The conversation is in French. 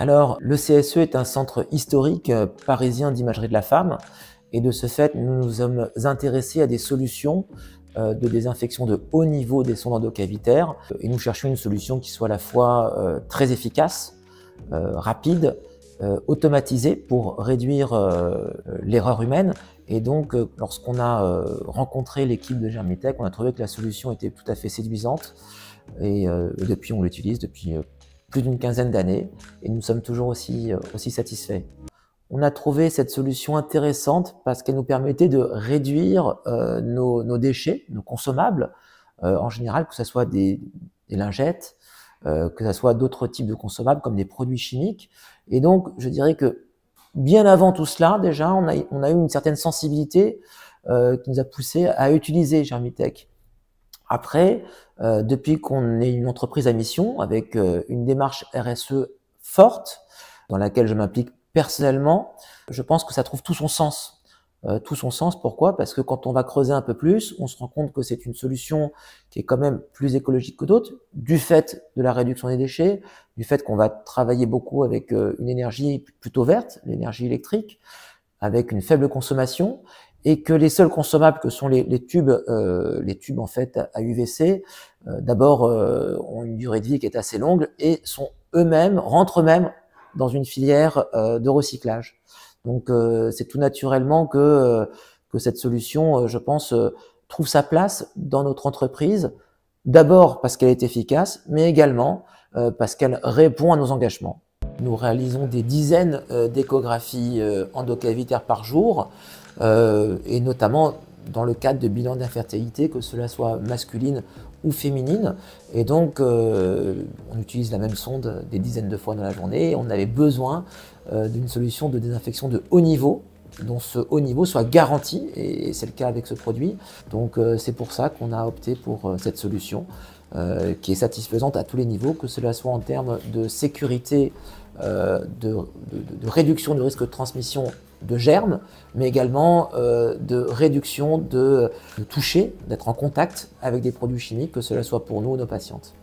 Alors, le CSE est un centre historique parisien d'imagerie de la femme et de ce fait, nous nous sommes intéressés à des solutions de désinfection de haut niveau des sondes endocavitaires et nous cherchions une solution qui soit à la fois très efficace, rapide, automatisée pour réduire l'erreur humaine. Et donc, lorsqu'on a rencontré l'équipe de Germitech, on a trouvé que la solution était tout à fait séduisante et depuis, on l'utilise depuis plus d'une quinzaine d'années et nous sommes toujours aussi satisfaits. On a trouvé cette solution intéressante parce qu'elle nous permettait de réduire nos déchets, nos consommables, en général, que ce soit des lingettes, que ce soit d'autres types de consommables comme des produits chimiques. Et donc, je dirais que bien avant tout cela, déjà, on a eu une certaine sensibilité qui nous a poussé à utiliser Germitech. Après, depuis qu'on est une entreprise à mission avec une démarche RSE forte, dans laquelle je m'implique personnellement, je pense que ça trouve tout son sens. Tout son sens, pourquoi? Parce que quand on va creuser un peu plus, on se rend compte que c'est une solution qui est quand même plus écologique que d'autres, du fait de la réduction des déchets, du fait qu'on va travailler beaucoup avec une énergie plutôt verte, l'énergie électrique, avec une faible consommation, et que les seuls consommables que sont les tubes en fait à UVC, d'abord ont une durée de vie qui est assez longue et sont rentrent eux-mêmes dans une filière de recyclage. Donc c'est tout naturellement que cette solution, je pense, trouve sa place dans notre entreprise, d'abord parce qu'elle est efficace, mais également parce qu'elle répond à nos engagements. Nous réalisons des dizaines d'échographies endocavitaires par jour, et notamment dans le cadre de bilans d'infertilité, que cela soit masculine ou féminine. Et donc, on utilise la même sonde des dizaines de fois dans la journée. On avait besoin d'une solution de désinfection de haut niveau, dont ce haut niveau soit garanti, et c'est le cas avec ce produit. Donc, c'est pour ça qu'on a opté pour cette solution, qui est satisfaisante à tous les niveaux, que cela soit en termes de sécurité, de réduction du risque de transmission de germes, mais également de réduction de toucher, d'être en contact avec des produits chimiques, que cela soit pour nous ou nos patientes.